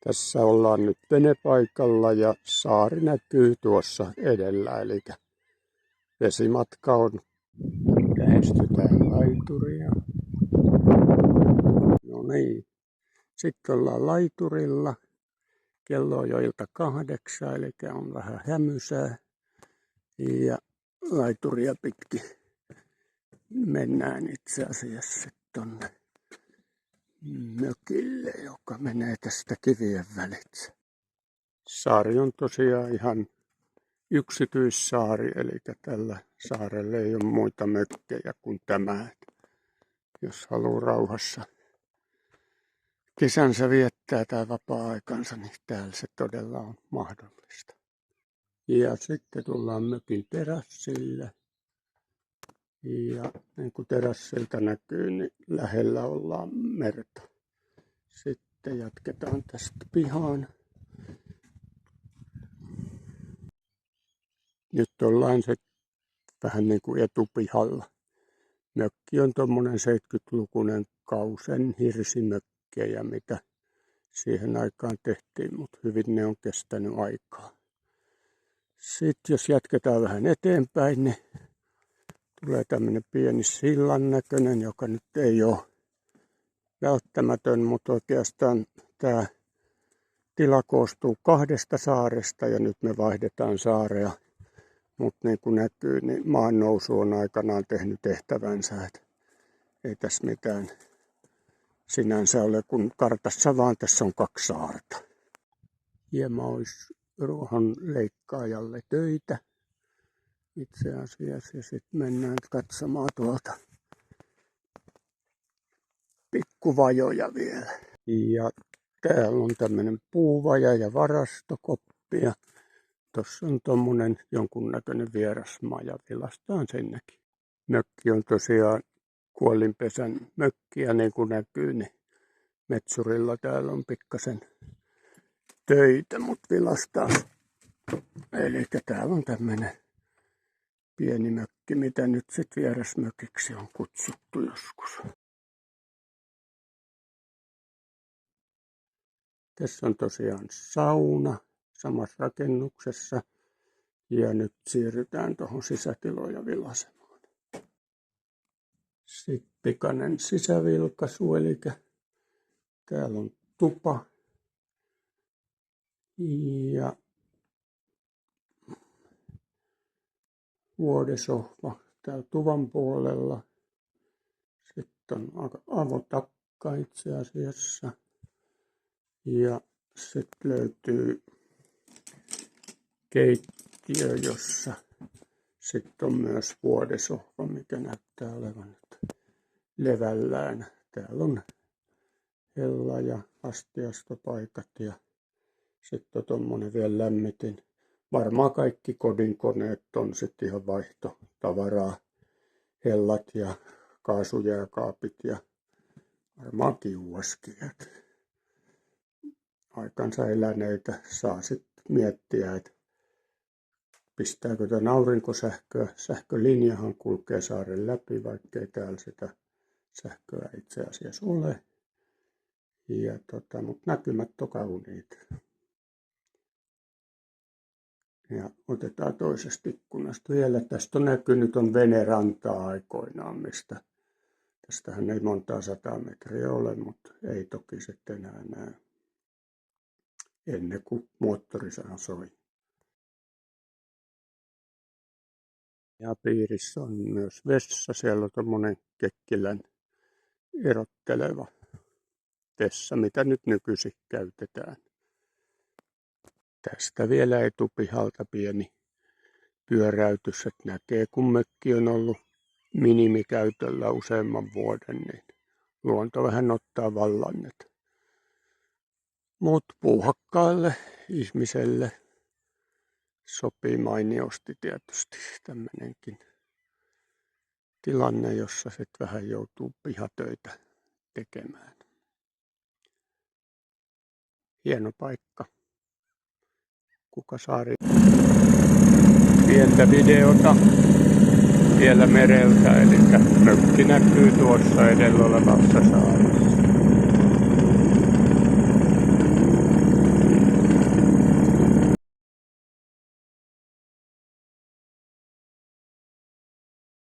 Tässä ollaan nyt venepaikalla ja saari näkyy tuossa edellä, eli vesimatka on, lähestytään laituria. No niin, sitten ollaan laiturilla. Kello on jo 7:00, eli on vähän hämysää. Ja laituria pitkin mennään itse asiassa tonne mökille, joka menee tästä kivien välitse. Saari on tosiaan ihan yksityissaari, eli tällä saarella ei ole muita mökkejä kuin tämä. Jos haluaa rauhassa kesänsä viettää tai vapaa-aikansa, niin täällä se todella on mahdollista. Ja sitten tullaan mökin terassille. Ja niin kuin terassilta näkyy, niin lähellä ollaan merta. Sitten jatketaan tästä pihaan. Nyt ollaan se vähän niin kuin etupihalla. Mökki on tuommoinen 70-lukuinen kausen hirsimökkejä, mitä siihen aikaan tehtiin, mutta hyvin ne on kestänyt aikaa. Sitten jos jatketaan vähän eteenpäin, niin tulee tämmöinen pieni sillan näköinen, joka nyt ei ole välttämätön, mutta oikeastaan tämä tila koostuu 2 saaresta ja nyt me vaihdetaan saarea. Mutta niin kuin näkyy, niin maan nousu on aikanaan tehnyt tehtävänsä, että ei tässä mitään sinänsä ole, kun kartassa vaan tässä on 2 saarta. Hieman olisi ruohonleikkaajalle töitä itse asiassa, ja sitten mennään katsomaan tuolta pikkuvajoja vielä. Ja täällä on tämmöinen puuvaja ja varastokoppi, ja tuossa on tommonen jonkunnäköinen vierasmaja, vilastaan sinnekin. Mökki on tosiaan kuolinpesän mökki, ja niin kuin näkyy, niin metsurilla täällä on pikkasen töitä, mutta vilastaan. Eli täällä on tämmöinen pieni mökki, mitä nyt sitten vierasmökiksi on kutsuttu joskus. Tässä on tosiaan sauna samassa rakennuksessa. Ja nyt siirrytään tuohon sisätiloja vilasemaan. Sitten pikainen sisävilkaisu, eli täällä on tupa. Ja vuodesohva täällä tuvan puolella. Sitten on avotakka itse asiassa. Ja sitten löytyy keittiö, jossa sitten on myös vuodesohva, mikä näyttää olevan nyt levällään. Täällä on hella ja astiastopaikat ja sitten on tuommoinen vielä lämmitin. Varmaan kaikki kodinkoneet on sitten ihan vaihtotavaraa. Hellat ja kaasujääkaapit ja varmaan kiuaskin. Aikansa eläneitä saa sitten miettiä, että pistääkö tämän aurinkosähköä. Sähkölinjahan kulkee saaren läpi, vaikkei täällä sitä sähköä itse asiassa ole. Mutta näkymät on kauniita. Ja otetaan toisesta ikkunasta vielä. Tästä on näkynyt on venerantaa aikoinaan, mistä tästähän ei montaa 100 metriä ole, mutta ei toki sitten enää näy. Ennen kuin moottorisana soi. Ja piirissä on myös vessa. Siellä on tommonen Kekkilän erotteleva vessa, mitä nyt nykyisin käytetään. Tästä vielä etupihalta pieni pyöräytys, että näkee kun mökki on ollut minimikäytöllä useamman vuoden, niin luonto vähän ottaa vallan. Mutta puuhakkaille ihmiselle sopii mainiosti tietysti tämmöinenkin tilanne, jossa sitten vähän joutuu pihatöitä tekemään. Hieno paikka. Kukasaari. Pientä videota vielä mereltä, eli mökki näkyy tuossa edellä olevassa saaressa.